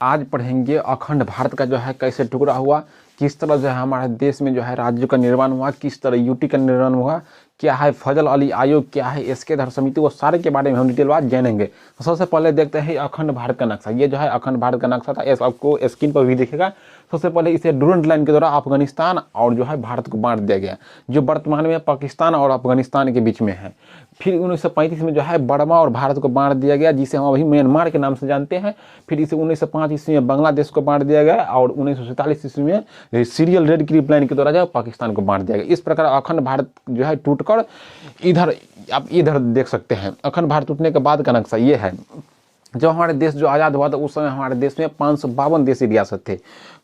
आज पढ़ेंगे अखंड भारत का जो है कैसे टुकड़ा हुआ, किस तरह जो है हमारे देश में जो है राज्यों का निर्माण हुआ, किस तरह यूटी का निर्माण हुआ, क्या है फजल अली आयोग, क्या है एसके धर समिति, वो सारे के बारे में हम डिटेल बात जानेंगे। तो सबसे पहले देखते हैं अखंड भारत का नक्शा। ये जो है अखंड भारत का नक्शा था, आपको स्क्रीन पर भी दिखेगा। सबसे पहले इसे डूरंट लाइन के द्वारा अफगानिस्तान और जो है भारत को बांट दिया गया, जो वर्तमान में पाकिस्तान और अफगानिस्तान के बीच में है। फिर 1935 में जो है बर्मा और भारत को बांट दिया गया, जिसे हम अभी म्यांमार के नाम से जानते हैं। फिर इसे 1905 ईस्वी में बांग्लादेश को बांट दिया गया और 1947 ईस्वी में सीरियल रेड क्लिफ लाइन के द्वारा जो पाकिस्तान को बांट दिया गया। इस प्रकार अखंड भारत जो है टूटकर इधर, आप इधर देख सकते हैं अखंड भारत टूटने के बाद का नक्शा ये है। जब हमारे देश जो आज़ाद हुआ था उस समय हमारे देश में 552 देशी रियासत थे।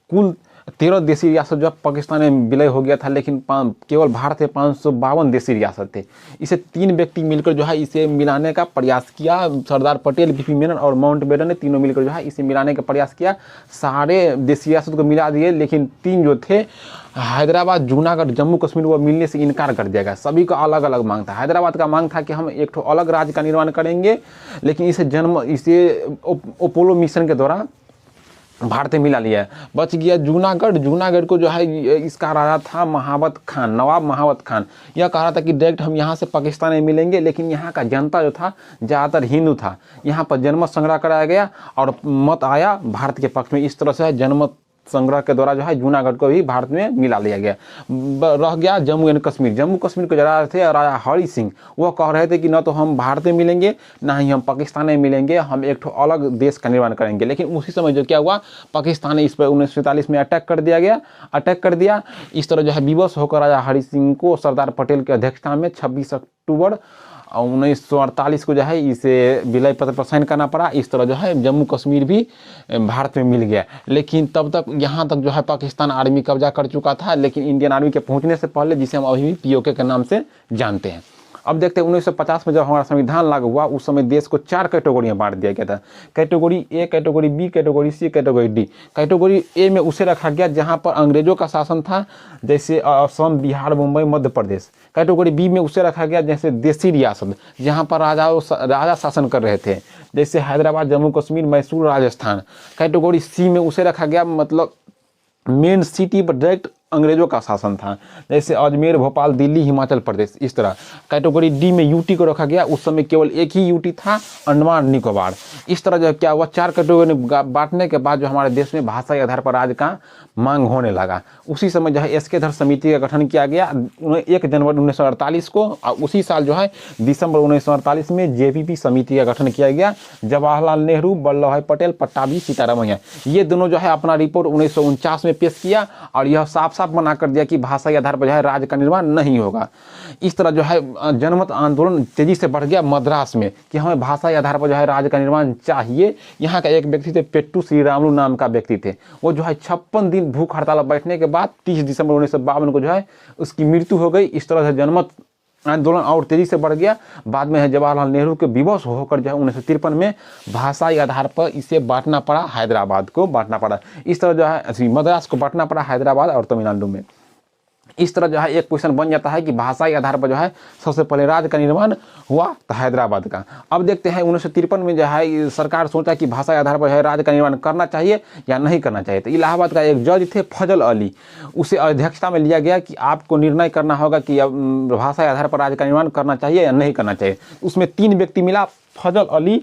कुल 13 देशी रियासत जो पाकिस्तान में विलय हो गया था, लेकिन केवल भारत में 552 देशी रियासत थे। इसे 3 व्यक्ति मिलकर जो है इसे मिलाने का प्रयास किया। सरदार पटेल, बीपी मेनन और माउंटबेटन ने तीनों मिलकर जो है इसे मिलाने का प्रयास किया। सारे देशी रियासत को मिला दिए, लेकिन 3 जो थे हैदराबाद, जूनागढ़, जम्मू कश्मीर, वो मिलने से इनकार कर दिया गया। सभी का अलग अलग मांग था। हैदराबाद का मांग था कि हम एक अलग राज्य का निर्माण करेंगे, लेकिन इसे अपोलो मिशन के द्वारा भारत में मिला लिया है। बच गया जूनागढ़। जूनागढ़ को जो है इसका राजा था महावत खान, नवाब महावत खान। यह कह रहा था कि डायरेक्ट हम यहाँ से पाकिस्तान में मिलेंगे, लेकिन यहाँ का जनता जो था ज़्यादातर हिंदू था। यहाँ पर जनमत संग्रह कराया गया और मत आया भारत के पक्ष में। इस तरह से जनमत संग्रह के द्वारा जो है जूनागढ़ को भी भारत में मिला लिया गया। रह गया जम्मू एंड कश्मीर। जम्मू कश्मीर को जरा थे राजा हरि सिंह, वो कह रहे थे कि न तो हम भारत में मिलेंगे, ना ही हम पाकिस्तान में मिलेंगे, हम एक अलग देश का निर्माण करेंगे। लेकिन उसी समय जो क्या हुआ, पाकिस्तान ने इस पर 1947 में अटैक कर दिया। इस तरह जो है विवश होकर राजा हरि सिंह को सरदार पटेल की अध्यक्षता में 26 अक्टूबर 1948 को जो है इसे विलय पत्र पर साइन करना पड़ा। इस तरह जो है जम्मू कश्मीर भी भारत में मिल गया। लेकिन तब तक यहाँ तक जो है पाकिस्तान आर्मी कब्जा कर चुका था, लेकिन इंडियन आर्मी के पहुँचने से पहले, जिसे हम अभी भी पीओके के नाम से जानते हैं। अब देखते हैं 1950 में जब हमारा संविधान लागू हुआ, उस समय देश को 4 कैटेगरी में बांट दिया गया था। Category A, category B, category C, category D. Category A में उसे रखा गया जहां पर अंग्रेजों का शासन था, जैसे असम, बिहार, मुंबई, मध्य प्रदेश। कैटेगरी बी में उसे रखा गया जैसे देशी रियासत, जहां पर राजा शासन कर रहे थे, जैसे हैदराबाद, जम्मू कश्मीर, मैसूर, राजस्थान। कैटेगरी सी में उसे रखा गया मतलब मेन सिटी पर डायरेक्ट अंग्रेजों का शासन था, जैसे अजमेर, भोपाल, दिल्ली, हिमाचल प्रदेश। इस तरह कैटेगरी डी में यूटी को रखा गया। उस समय केवल एक ही यूटी था, अंडमान निकोबार। इस तरह जो क्या हुआ, 4 कैटेगरी बांटने के बाद जो हमारे देश में भाषाई आधार पर राज्य का मांग होने लगा। उसी समय जो है एसके धर समिति का गठन किया गया 1 जनवरी 1948 को। और उसी साल जो है दिसंबर 1948 में जेपीपी समिति का गठन किया गया। जवाहरलाल नेहरू, वल्लभ भाई पटेल, पट्टाभी, सीतारामैया, ये दोनों जो है अपना रिपोर्ट 1949 में पेश किया और यह साफ मना कर दिया कि भाषाई आधार पर जो है राज्य का निर्माण नहीं होगा। इस तरह जो है जनमत आंदोलन तेजी से बढ़ गया मद्रास में कि हमें भाषाई आधार पर जो है राज्य का निर्माण चाहिए। यहाँ का एक व्यक्ति थे, पेट्टू श्रीरामुलु नाम का व्यक्ति थे। वो जो है 56 दिन भूख हड़ताल बैठने के बाद 30 दिसंबर 1952 को जो है उसकी मृत्यु हो गई। इस तरह से जनमत आंदोलन और तेजी से बढ़ गया। बाद में है जवाहरलाल नेहरू के विवश होकर जो है 1953 में भाषाई आधार पर इसे बांटना पड़ा, हैदराबाद को बांटना पड़ा। इस तरह जो है मद्रास को बांटना पड़ा हैदराबाद और तमिलनाडु में। इस तरह जो है एक क्वेश्चन बन जाता है कि भाषाई आधार पर जो है सबसे पहले राज्य का निर्माण हुआ तो हैदराबाद का। अब देखते हैं 1953 में जो है सरकार सोचा कि भाषाई आधार पर जो है राज्य का निर्माण करना चाहिए या नहीं करना चाहिए। तो इलाहाबाद का एक जज थे फजल अली, उसे अध्यक्षता में लिया गया कि आपको निर्णय करना होगा कि भाषाई आधार पर राज्य का निर्माण करना चाहिए या नहीं करना चाहिए। उसमें 3 व्यक्ति मिला, फजल अली,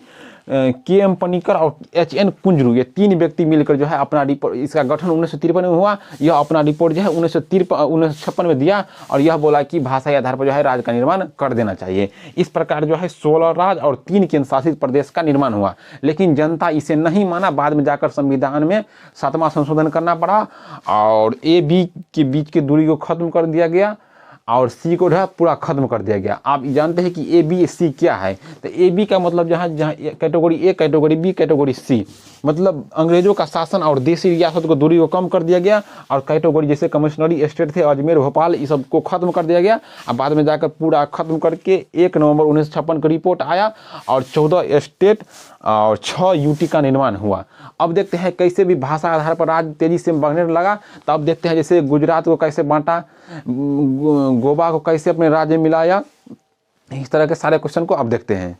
के.एम. पनिकर और H.N. कुंजरू। ये 3 व्यक्ति मिलकर जो है अपना रिपोर्ट, इसका गठन 1953 में हुआ। यह अपना रिपोर्ट जो है 1956 में दिया और यह बोला कि भाषाई आधार पर जो है राज्य का निर्माण कर देना चाहिए। इस प्रकार जो है 16 राज्य और 3 केंद्र शासित प्रदेश का निर्माण हुआ, लेकिन जनता इसे नहीं माना। बाद में जाकर संविधान में 7वां संशोधन करना पड़ा और ए बी के बीच की दूरी को खत्म कर दिया गया और सी को जो है पूरा खत्म कर दिया गया। आप जानते हैं कि ए बी सी क्या है। तो ए बी का मतलब जहाँ category A, category B, category C, मतलब अंग्रेजों का शासन और देशी रियासत को दूरी को कम कर दिया गया। और कैटेगरी जैसे कमिश्नरी स्टेट थे, अजमेर, भोपाल, इस सब को खत्म कर दिया गया। और बाद में जाकर पूरा खत्म करके 1 नवंबर 1956 को रिपोर्ट आया और 14 स्टेट और 6 यूटी का निर्माण हुआ। अब देखते हैं कैसे भी भाषा आधार पर राज्य तेजी से बढ़ने लगा। तो अब देखते हैं जैसे गुजरात को कैसे बांटा, गोवा को कैसे अपने राज्य में मिलाया। इस तरह के सारे क्वेश्चन को अब देखते हैं।